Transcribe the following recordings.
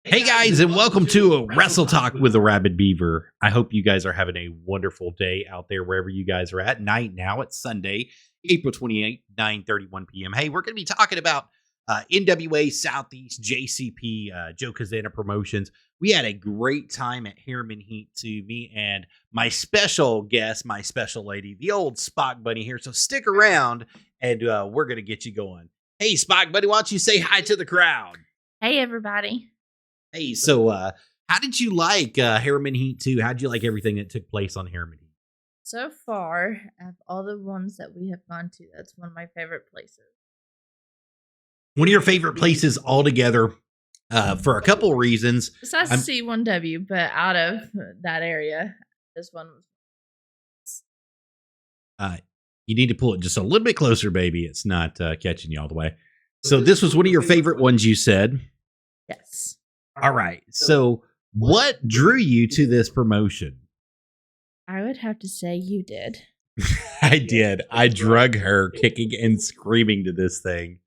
Hey guys, and welcome to a Wrestle Talk with the Rabid Beaver. I hope you guys are having a wonderful day out there wherever you guys are at. Night now, it's Sunday, April 28th, 9:31 p.m. Hey, we're going to be talking about NWA Southeast JCP, Joe Cazana Promotions. We had a great time at Harriman Heat to me and my special guest, my special lady, the old Spock Bunny here. So stick around and we're going to get you going. Hey, Spock Bunny, why don't you say hi to the crowd? Hey, everybody. Hey, so how did you like Harriman Heat 2? How did you like everything that took place on Harriman Heat? So far, of all the ones that we have gone to, that's one of my favorite places. One of your favorite places altogether for a couple of reasons. Besides C1W, but out of that area, this one was. You need to pull it just a little bit closer, baby. It's not catching you all the way. So this was one of your favorite ones, you said? Yes. All right. So what drew you to this promotion? I would have to say you did. I did. I drug her kicking and screaming to this thing.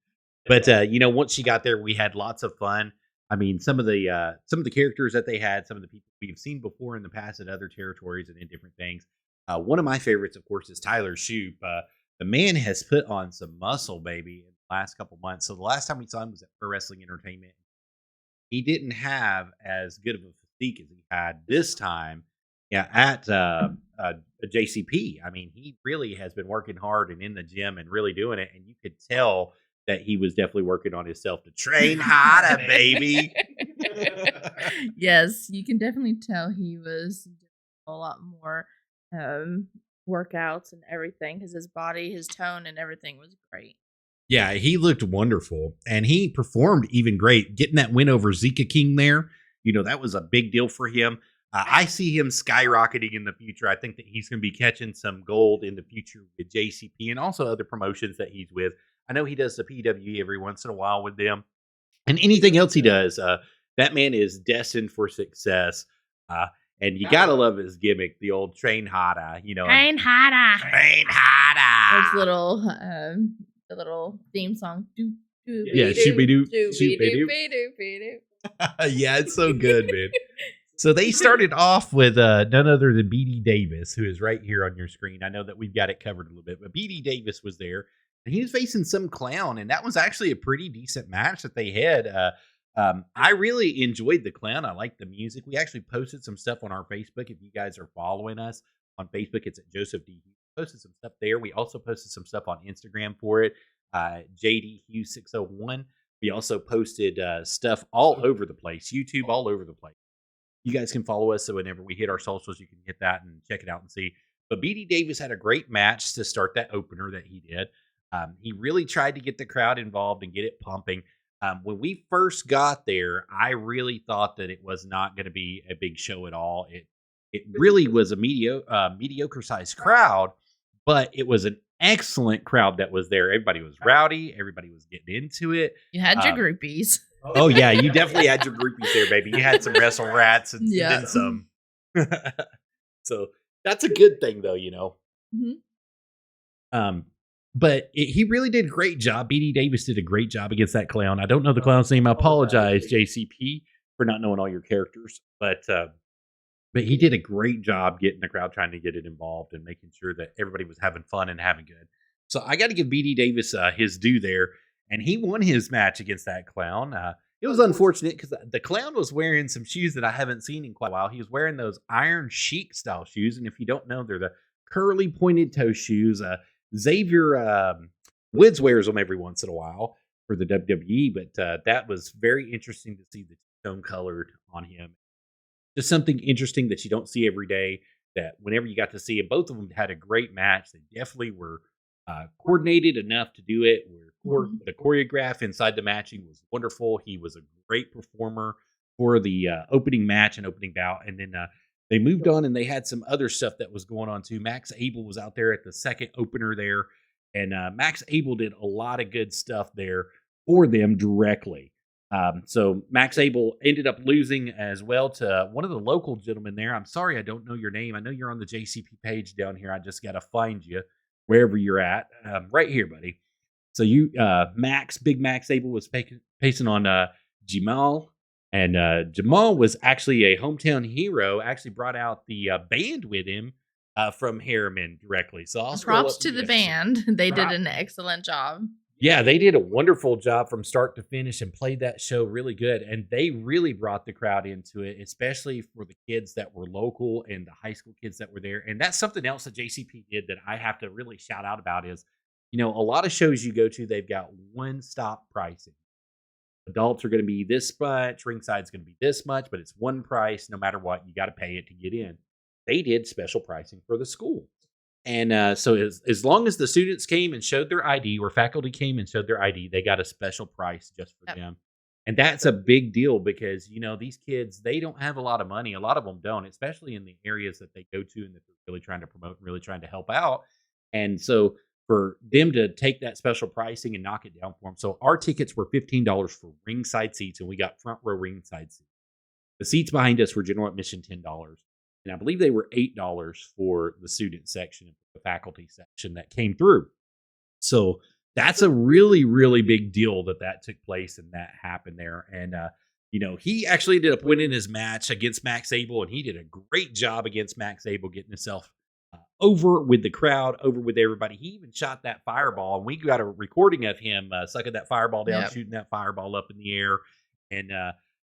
But once she got there, we had lots of fun. I mean, some of the characters that they had, some of the people we've seen before in the past at other territories and in different things. One of my favorites, of course, is Tyler Stoop. The man has put on some muscle, baby, in the last couple months. So the last time we saw him was at Pro Wrestling Entertainment. He didn't have as good of a physique as he had this time at JCP. I mean, he really has been working hard and in the gym and really doing it. And you could tell that he was definitely working on himself to train harder, baby. Yes, you can definitely tell he was doing a lot more workouts and everything because his body, his tone, and everything was great. Yeah, he looked wonderful, and he performed even great. Getting that win over Zika King there, that was a big deal for him. I see him skyrocketing in the future. I think that he's going to be catching some gold in the future with JCP and also other promotions that he's with. I know he does the PWE every once in a while with them. And anything else he does, that man is destined for success. And you got to love his gimmick, the old train harder, Train harder. Train harder. Those the little theme song. Yeah, shooby-doo. Yeah, it's so good, man. So they started off with none other than B.D. Davis, who is right here on your screen. I know that we've got it covered a little bit, but B.D. Davis was there, and he was facing some clown, and that was actually a pretty decent match that they had. I really enjoyed the clown. I liked the music. We actually posted some stuff on our Facebook. If you guys are following us on Facebook, it's at Joseph D. Posted some stuff there. We also posted some stuff on Instagram for it. JD Hugh 601. We also posted stuff all over the place. YouTube all over the place. You guys can follow us, so whenever we hit our socials, you can hit that and check it out and see. But B.D. Davis had a great match to start that opener that he did. He really tried to get the crowd involved and get it pumping. When we first got there, I really thought that it was not going to be a big show at all. It really was a mediocre sized crowd, but it was an excellent crowd that was there. Everybody was rowdy. Everybody was getting into it. You had your groupies. Oh, yeah. You definitely had your groupies there, baby. You had some wrestle rats and then some. So that's a good thing, though, Mm-hmm. But he really did a great job. B.D. Davis did a great job against that clown. I don't know the clown's name. I apologize, JCP, for not knowing all your characters. But he did a great job getting the crowd, trying to get it involved and making sure that everybody was having fun and having good. So I got to give B.D. Davis his due there. And he won his match against that clown. It was unfortunate because the clown was wearing some shoes that I haven't seen in quite a while. He was wearing those Iron Sheik style shoes. And if you don't know, they're the curly pointed toe shoes. Xavier Woods wears them every once in a while for the WWE. But that was very interesting to see the two-tone colored on him. Just something interesting that you don't see every day, that whenever you got to see it, both of them had a great match. They definitely were coordinated enough to do it. The choreograph inside the matching was wonderful. He was a great performer for the opening match and opening bout. And then they moved on and they had some other stuff that was going on too. Max Abel was out there at the second opener there. And Max Abel did a lot of good stuff there for them directly. So Max Abel ended up losing as well to one of the local gentlemen there. I'm sorry, I don't know your name. I know you're on the JCP page down here. I just got to find you wherever you're at. Right here, buddy. So Big Max Abel was pacing on Jamal And Jamal was actually a hometown hero, actually brought out the band with him from Harriman directly. So I'll scroll Props up to the yes. band. They did Prop- an excellent job. Yeah, they did a wonderful job from start to finish and played that show really good. And they really brought the crowd into it, especially for the kids that were local and the high school kids that were there. And that's something else that JCP did that I have to really shout out about is, a lot of shows you go to, they've got one-stop pricing. Adults are going to be this much, ringside's going to be this much, but it's one price no matter what. You got to pay it to get in. They did special pricing for the school. And so as long as the students came and showed their ID or faculty came and showed their ID, they got a special price just for them. And that's a big deal because, these kids, they don't have a lot of money. A lot of them don't, especially in the areas that they go to and that they're really trying to promote and really trying to help out. And so for them to take that special pricing and knock it down for them. So our tickets were $15 for ringside seats, and we got front row ringside seats. The seats behind us were general admission $10. And I believe they were $8 for the student section and the faculty section that came through. So that's a really, really big deal that took place and that happened there. And, he actually ended up winning his match against Max Abel, and he did a great job against Max Abel, getting himself over with the crowd, over with everybody. He even shot that fireball, and we got a recording of him sucking that fireball down, shooting that fireball up in the air, and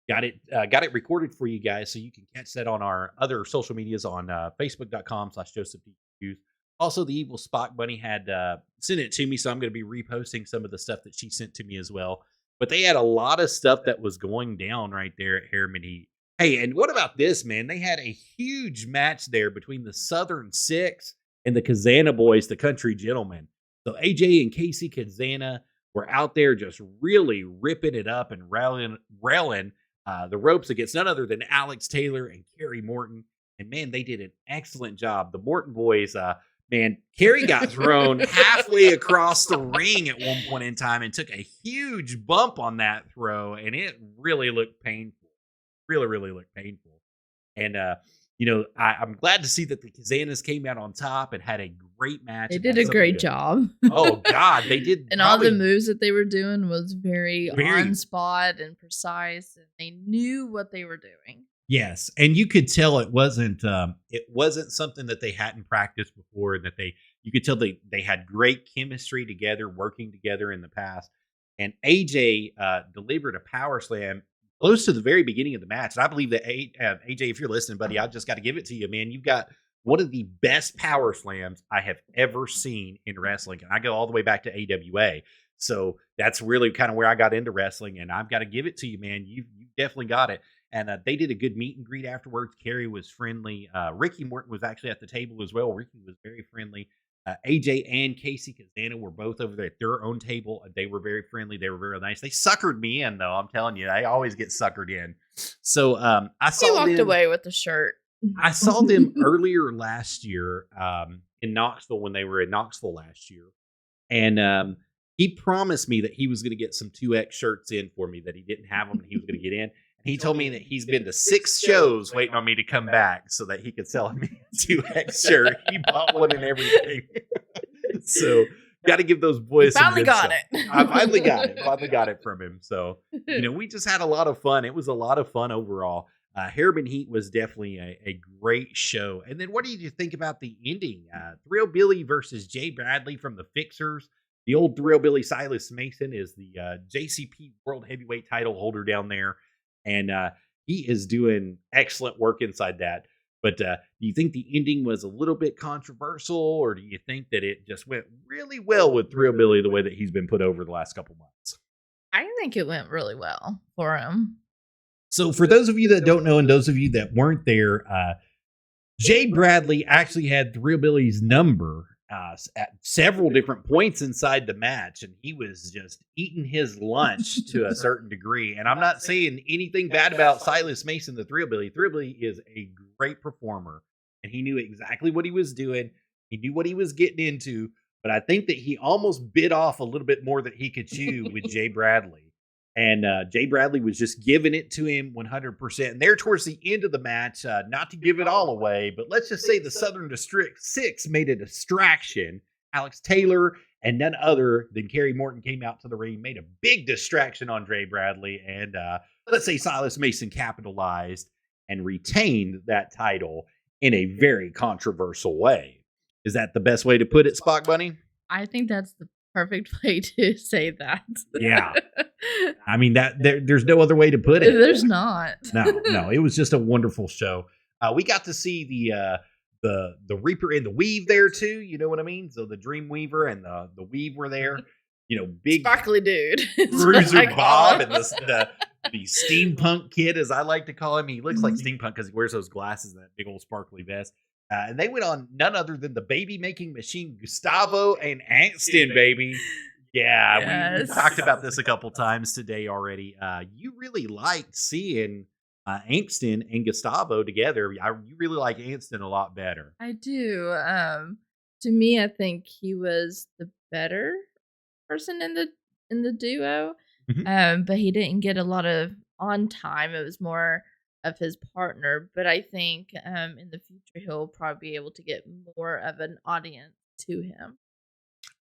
got it recorded for you guys, so you can catch that on our other social medias on Facebook.com/JosephDHughes. Also, the Evil Spock Bunny had sent it to me, so I'm going to be reposting some of the stuff that she sent to me as well. But they had a lot of stuff that was going down right there at Harriman Heat. Hey, and what about this, man? They had a huge match there between the Southern Six and the Cazana boys, the Country Gentlemen. So AJ and Casey Cazana were out there just really ripping it up and railing the ropes against none other than Alex Taylor and Kerry Morton. And, man, they did an excellent job. The Morton boys, Kerry got thrown halfway across the ring at one point in time and took a huge bump on that throw, and it really looked painful. Really, really looked painful. And, I'm glad to see that the Kazanas came out on top and had a great match. They did a great job. Oh, God, they did. And all the moves that they were doing was very on spot and precise, and they knew what they were doing. Yes, and you could tell it wasn't something that they hadn't practiced before, and that you could tell they had great chemistry together, working together in the past. And AJ delivered a power slam close to the very beginning of the match. And I believe that AJ, if you're listening, buddy, I just got to give it to you, man. You've got one of the best power slams I have ever seen in wrestling. And I go all the way back to AWA. So that's really kind of where I got into wrestling. And I've got to give it to you, man. You definitely got it. And they did a good meet and greet afterwards. Kerry was friendly. Ricky Morton was actually at the table as well. Ricky was very friendly. AJ and Casey Cazana were both over there at their own table. They were very friendly. They were very nice. They suckered me in, though. I'm telling you, I always get suckered in. So I saw them. He walked away with the shirt. I saw them earlier last year in Knoxville when they were in Knoxville last year. And he promised me that he was going to get some 2X shirts in for me, that he didn't have them and he was going to get in. He told me that he's been to 6 shows waiting on me to come back so that he could sell me a 2X shirt. He bought one and everything. So, got to give those boys some good stuff. I finally got it from him. So, we just had a lot of fun. It was a lot of fun overall. Harriman Heat was definitely a great show. And then what did you think about the ending? Thrill Billy versus Jay Bradley from the Fixers. The old Thrill Billy, Silas Mason, is the JCP World Heavyweight title holder down there. And he is doing excellent work inside that. But do you think the ending was a little bit controversial, or do you think that it just went really well with Thrill Billy the way that he's been put over the last couple months? I think it went really well for him. So for those of you that don't know and those of you that weren't there, Jay Bradley actually had Thrill Billy's number at several different points inside the match, and he was just eating his lunch to a certain degree. And I'm not saying anything bad about Silas Mason, the Thrill Billy. Thrill Billy is a great performer, and he knew exactly what he was doing. He knew what he was getting into, but I think that he almost bit off a little bit more than he could chew with Jay Bradley. And Jay Bradley was just giving it to him 100%. And there towards the end of the match, not to give it all away, but let's just say the Southern District 6 made a distraction. Alex Taylor and none other than Kerry Morton came out to the ring, made a big distraction on Jay Bradley. And let's say Silas Mason capitalized and retained that title in a very controversial way. Is that the best way to put it, Spock Bunny? I think that's the perfect way to say that. Yeah. I mean, there's no other way to put it. There's not. No. It was just a wonderful show. We got to see the Reaper and the Weave there too. You know what I mean? So the Dream Weaver and the Weave were there. Big sparkly dude. Bruiser Bob and the steampunk kid, as I like to call him. He looks like steampunk because he wears those glasses and that big old sparkly vest. And they went on none other than the baby making machine, Gustavo and Anxton, baby. Yeah, Yes. we talked about this a couple times today already. You really liked seeing Anxton and Gustavo together. You really like Anxton a lot better. I do. To me, I think he was the better person in the duo. But he didn't get a lot of on time. It was more of his partner. But I think in the future he'll probably be able to get more of an audience to him.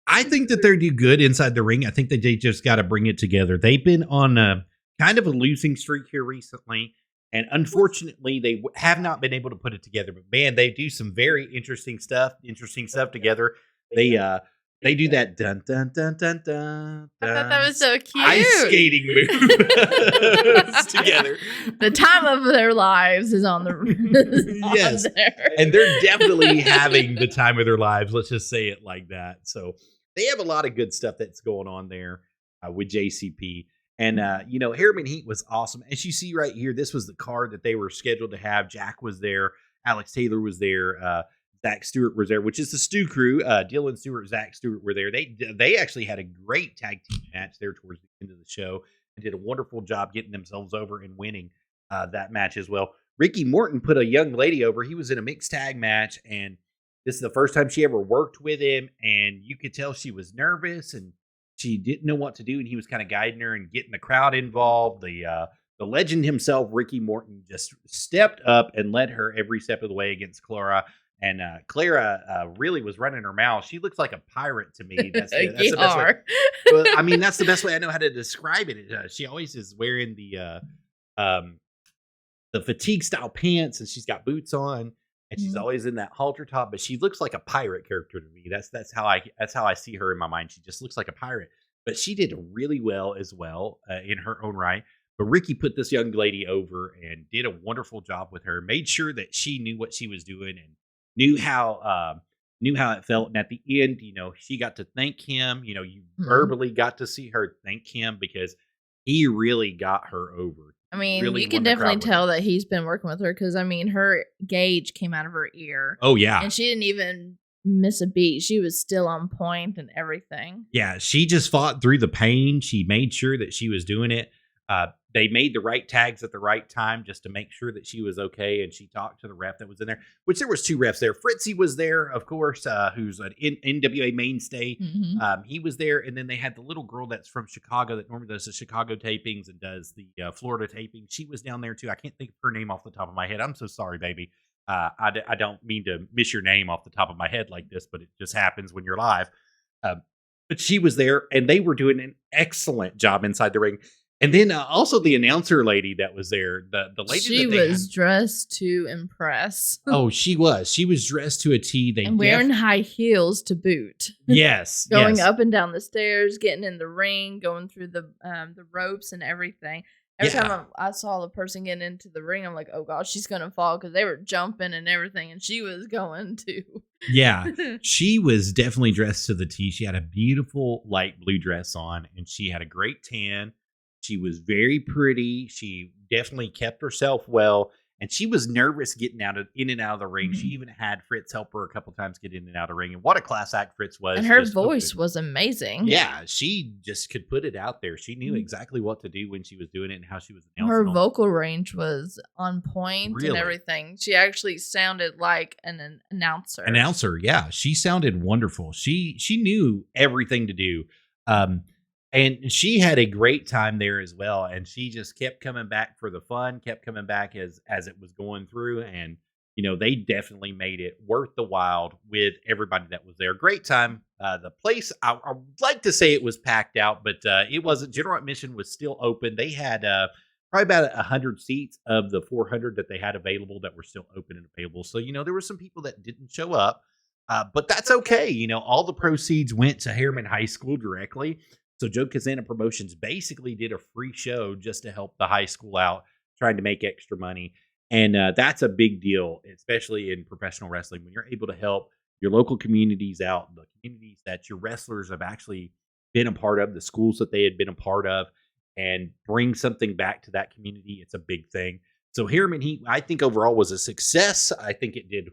I think that they do good inside the ring. I think that they just got to bring it together. They've been on a kind of a losing streak here recently. And unfortunately, they have not been able to put it together. But man, they do some very interesting stuff together. They do that dun dun dun dun dun. I thought that was so cute. Ice skating moves together. The time of their lives is on the yes, and they're definitely having the time of their lives. Let's just say it like that. So they have a lot of good stuff that's going on there with JCP. And, Harriman Heat was awesome. As you see right here, this was the card that they were scheduled to have. Jack was there. Alex Taylor was there. Zach Stewart was there, which is the Stew Crew. Dylan Stewart, Zach Stewart were there. They actually had a great tag team match there towards the end of the show and did a wonderful job getting themselves over and winning that match as well. Ricky Morton put a young lady over. He was in a mixed tag match, and this is the first time she ever worked with him, and you could tell she was nervous and she didn't know what to do, and he was kind of guiding her and getting the crowd involved. The legend himself, Ricky Morton, just stepped up and led her every step of the way against Clara. And Clara really was running her mouth. She looks like a pirate to me. That's the best way. Well, I mean, that's the best way I know how to describe it. She always is wearing the fatigue style pants, and she's got boots on, and she's always in that halter top. But she looks like a pirate character to me. That's how I see her in my mind. She just looks like a pirate. But she did really well as well in her own right. But Ricky put this young lady over and did a wonderful job with her. Made sure that she knew what she was doing and knew how it felt. And at the end, she got to thank him. You verbally got to see her thank him because he really got her over. I mean, really you can definitely tell that he's been working with her because, I mean, her gauge came out of her ear. Oh, yeah. And she didn't even miss a beat. She was still on point and everything. Yeah, she just fought through the pain. She made sure that she was doing it. They made the right tags at the right time just to make sure that she was okay. And she talked to the ref that was in there, which there was two refs there. Fritzy was there, of course, who's an NWA mainstay. He was there. And then they had the little girl that's from Chicago that normally does the Chicago tapings and does the Florida taping. She was down there too. I can't think of her name off the top of my head. I'm so sorry, baby. I don't mean to miss your name off the top of my head like this, but it just happens when you're live. But she was there, and they were doing an excellent job inside the ring. And then also the announcer lady that was there, the lady she was dressed to impress. Oh, she was. She was dressed to a T. And wearing high heels to boot. Yes. Going up and down the stairs, getting in the ring, going through the ropes and everything. Every time I saw the person getting into the ring, I'm like, oh, God, she's going to fall because they were jumping and everything. And she was going to. Yeah, she was definitely dressed to the T. She had a beautiful light blue dress on, and she had a great tan. She was very pretty. She definitely kept herself well. And she was nervous getting in and out of the ring. She even had Fritz help her a couple times get in and out of the ring. And what a class act Fritz was. And her voice was amazing. Yeah, she just could put it out there. She knew exactly what to do when she was doing it and how she was announcing. Her vocal range was on point and everything. She actually sounded like an announcer. Yeah. She sounded wonderful. She knew everything to do. And she had a great time there as well. And she just kept coming back for the fun, kept coming back as it was going through. And, they definitely made it worth the while with everybody that was there. Great time. The place, I would like to say it was packed out, but it wasn't. General admission was still open. They had probably about 100 seats of the 400 that they had available that were still open and available. So, there were some people that didn't show up, but that's okay. All the proceeds went to Harriman High School directly. So Joe Cazana Promotions basically did a free show just to help the high school out, trying to make extra money. And that's a big deal, especially in professional wrestling, when you're able to help your local communities out, the communities that your wrestlers have actually been a part of, the schools that they had been a part of, and bring something back to that community. It's a big thing. So Harriman, I think overall was a success. I think it did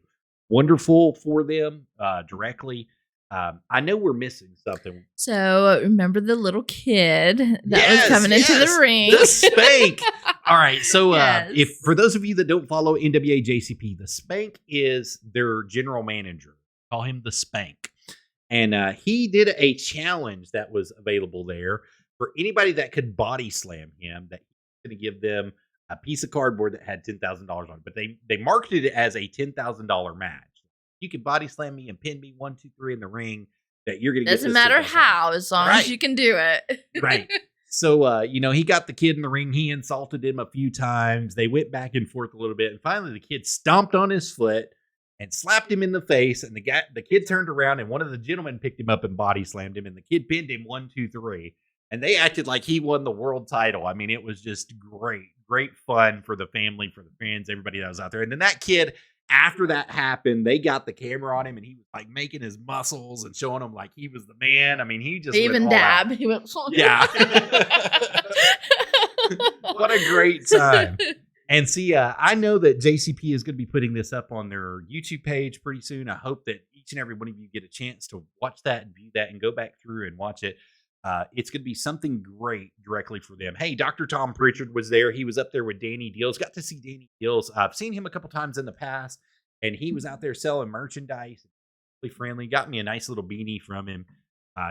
wonderful for them directly. I know we're missing something. So remember the little kid that was coming into the ring? The Spank. All right. So if for those of you that don't follow NWA JCP, the Spank is their general manager. Call him the Spank. And he did a challenge that was available there for anybody that could body slam him, that he's going to give them a piece of cardboard that had $10,000 on it. But they marketed it as a $10,000 match. You can body slam me and pin me 1, 2, 3 in the ring. That you're going to get. Doesn't matter how, as long as you can do it. Right. So, he got the kid in the ring. He insulted him a few times. They went back and forth a little bit. And finally, the kid stomped on his foot and slapped him in the face. And the kid turned around and one of the gentlemen picked him up and body slammed him. And the kid pinned him 1, 2, 3. And they acted like he won the world title. I mean, it was just great fun for the family, for the fans, everybody that was out there. And then that kid, after that happened, they got the camera on him and he was like making his muscles and showing them like he was the man. I mean, he just even dab. He went, yeah. What a great time. And see, I know that JCP is going to be putting this up on their YouTube page pretty soon. I hope that each and every one of you get a chance to watch that and view that and go back through and watch it. It's going to be something great directly for them. Hey, Dr. Tom Pritchard was there. He was up there with Danny Deals. Got to see Danny Deals. I've seen him a couple times in the past, and he was out there selling merchandise. Really friendly. Got me a nice little beanie from him.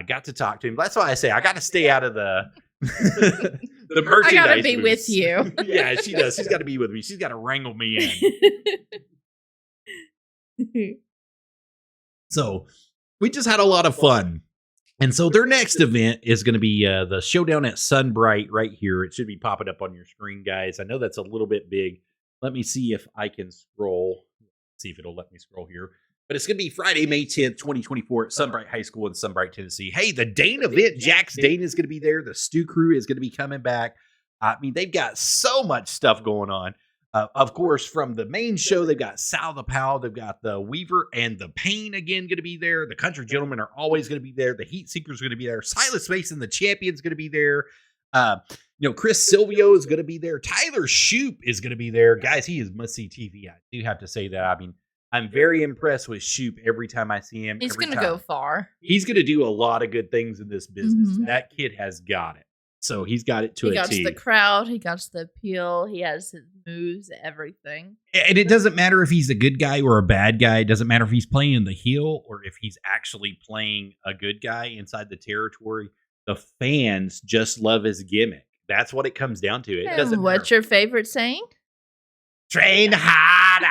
Got to talk to him. That's why I say I got to stay out of the the merchandise. I got to be with you. Yeah, she does. She's got to be with me. She's got to wrangle me in. So we just had a lot of fun. And so their next event is going to be the Showdown at Sunbright right here. It should be popping up on your screen, guys. I know that's a little bit big. Let me see if I can scroll. See if it'll let me scroll here. But it's going to be Friday, May 10th, 2024 at Sunbright High School in Sunbright, Tennessee. Hey, the Dane event, Jax Dane is going to be there. The Stu Crew is going to be coming back. I mean, they've got so much stuff going on. Of course, from the main show, they've got Sal the Pal, they've got the Weaver and the Pain again going to be there. The Country Gentlemen are always going to be there. The Heat Seekers are going to be there. Silas Mason, the Champion's going to be there. Chris Silvio is going to be there. Tyler Stoop is going to be there. Guys, he is must-see TV. I do have to say that. I mean, I'm very impressed with Stoop every time I see him. He's going to go far. He's going to do a lot of good things in this business. Mm-hmm. That kid has got it. So he's got it to a T. He got the crowd. He got the appeal. He has his moves, everything. And it doesn't matter if he's a good guy or a bad guy. It doesn't matter if he's playing the heel or if he's actually playing a good guy inside the territory. The fans just love his gimmick. That's what it comes down to. It doesn't matter. What's your favorite saying? Train harder.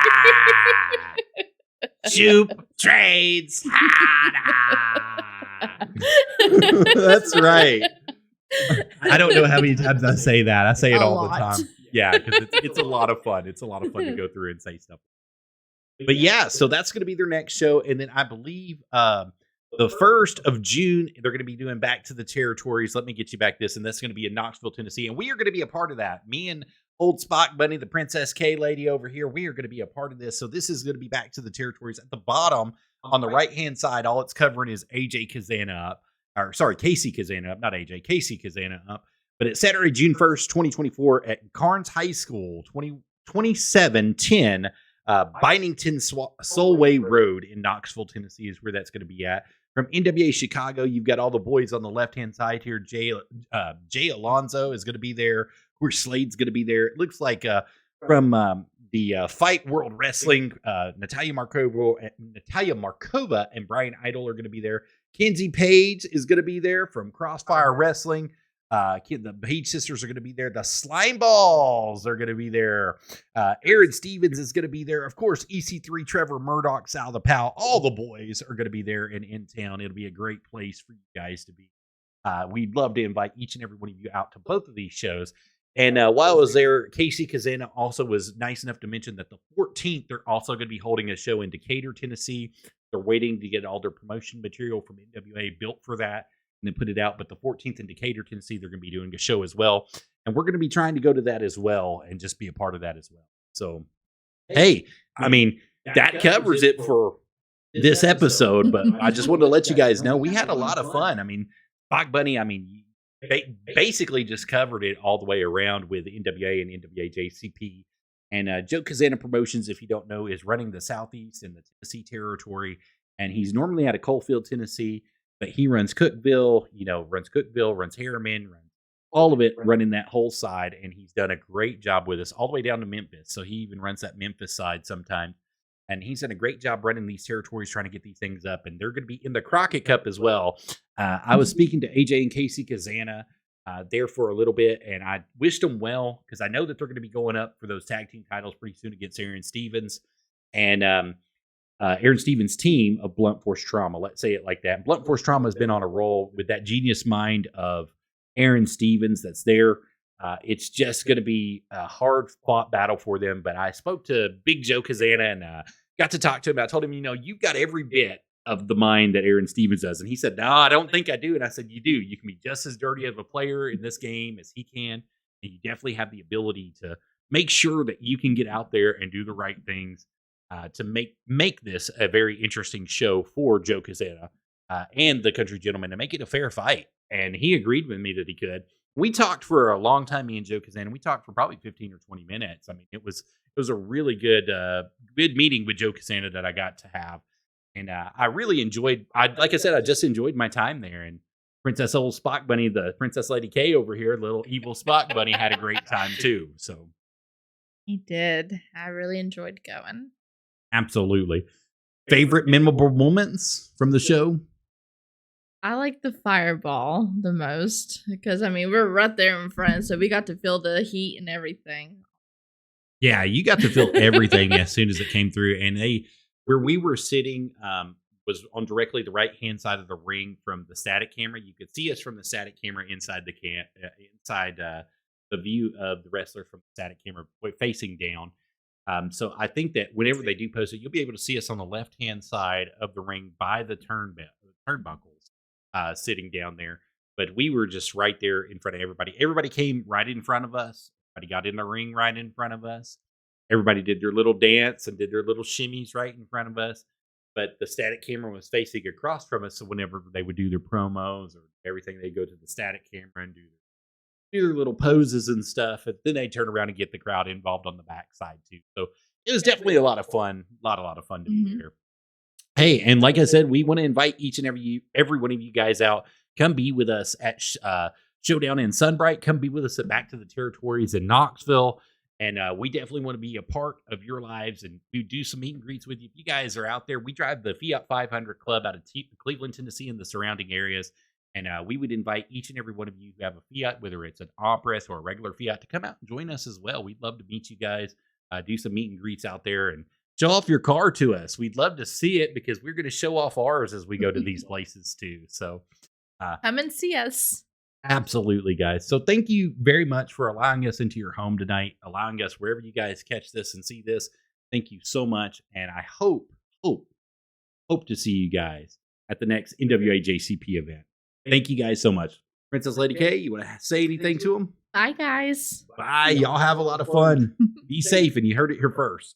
Shoop trades harder. That's right. I don't know how many times I say that. I say it all the time. Yeah, because it's a lot of fun. It's a lot of fun to go through and say stuff. But yeah, so that's going to be their next show. And then I believe the 1st of June, they're going to be doing Back to the Territories. Let me get you back this. And that's going to be in Knoxville, Tennessee. And we are going to be a part of that. Me and Old Spock Bunny, the Princess K lady over here, we are going to be a part of this. So this is going to be Back to the Territories. At the bottom, on the right-hand side, all it's covering is AJ Cazana up. Or sorry, Casey Cazana up, not AJ, Casey Cazana up. But it's Saturday, June 1st, 2024 at Carnes High School, 2710 Bindington Solway Road in Knoxville, Tennessee is where that's going to be at. From NWA Chicago, you've got all the boys on the left-hand side here. Jay Alonzo is going to be there. Of course, Slade's going to be there. It looks like from the Fight World Wrestling, Natalia Markova and Brian Idol are going to be there. Kenzie Page is going to be there from Crossfire Wrestling. The Page sisters are going to be there. The Slime Balls are going to be there. Aaron Stevens is going to be there. Of course, EC3, Trevor Murdoch, Sal the Pal. All the boys are going to be there and in town. It'll be a great place for you guys to be. We'd love to invite each and every one of you out to both of these shows. And while I was there, Casey Cazana also was nice enough to mention that the 14th, they're also going to be holding a show in Decatur, Tennessee. They're waiting to get all their promotion material from NWA built for that and then put it out. But the 14th in Decatur, Tennessee, they're going to be doing a show as well. And we're going to be trying to go to that as well and just be a part of that as well. So, hey, I mean, that covers it for this episode. But I just wanted to let you guys know we had a lot of fun. I mean, Spock Bunny, I mean, basically just covered it all the way around with NWA and NWA JCP. And Joe Cazana Promotions, if you don't know, is running the Southeast and the Tennessee territory. And he's normally out of Coalfield, Tennessee, but he runs Cookeville, runs Harriman, runs all of it, running that whole side. And he's done a great job with us all the way down to Memphis. So he even runs that Memphis side sometimes. And he's done a great job running these territories, trying to get these things up. And they're going to be in the Crockett Cup as well. I was speaking to AJ and Casey Cazana there for a little bit, and I wished them well because I know that they're going to be going up for those tag team titles pretty soon against Aaron Stevens and Aaron Stevens' team of Blunt Force Trauma. Let's say it like that. Blunt Force Trauma has been on a roll with that genius mind of Aaron Stevens that's there. It's just going to be a hard-fought battle for them. But I spoke to Big Joe Cazana and got to talk to him. I told him, you've got every bit of the mind that Aaron Stevens does. And he said, no, I don't think I do. And I said, you do. You can be just as dirty of a player in this game as he can. And you definitely have the ability to make sure that you can get out there and do the right things to make this a very interesting show for Joe Cazana and the Country Gentlemen to make it a fair fight. And he agreed with me that he could. We talked for a long time, me and Joe Cazana. We talked for probably 15 or 20 minutes. I mean, it was a really good meeting with Joe Cazana that I got to have. And I really enjoyed, like I said, I just enjoyed my time there. And Princess Old Spock Bunny, the Princess Lady K over here, little evil Spock Bunny, had a great time too. So he did. I really enjoyed going. Absolutely. Favorite memorable moments from the show? I like the fireball the most because, we're right there in front, so we got to feel the heat and everything. Yeah, you got to feel everything as soon as it came through. And where we were sitting was on directly the right-hand side of the ring from the static camera. You could see us from the static camera inside the view of the wrestler from the static camera facing down. So I think that whenever they do post it, you'll be able to see us on the left-hand side of the ring by the turnbuckles sitting down there. But we were just right there in front of everybody. Everybody came right in front of us. Everybody got in the ring right in front of us. Everybody did their little dance and did their little shimmies right in front of us. But the static camera was facing across from us. So whenever they would do their promos or everything, they'd go to the static camera and do their little poses and stuff. And then they turn around and get the crowd involved on the backside too. So it was definitely a lot of fun. A lot of fun to be there. Hey, and like I said, we want to invite each and every one of you guys out. Come be with us at Showdown in Sunbright. Come be with us at Back to the Territories in Knoxville. And we definitely want to be a part of your lives and do some meet and greets with you. If you guys are out there, we drive the Fiat 500 Club out of Cleveland, Tennessee, and the surrounding areas. And we would invite each and every one of you who have a Fiat, whether it's an Empress or a regular Fiat, to come out and join us as well. We'd love to meet you guys, do some meet and greets out there, and show off your car to us. We'd love to see it because we're going to show off ours as we go to these places too. So come and see us. Absolutely, guys. So thank you very much for allowing us into your home tonight, allowing us wherever you guys catch this and see this. Thank you so much. And I hope to see you guys at the next NWA JCP event. Thank you guys so much. Princess Lady K, you want to say anything to them? Bye, guys. Bye. Y'all have a lot of fun. Be safe. And you heard it here first.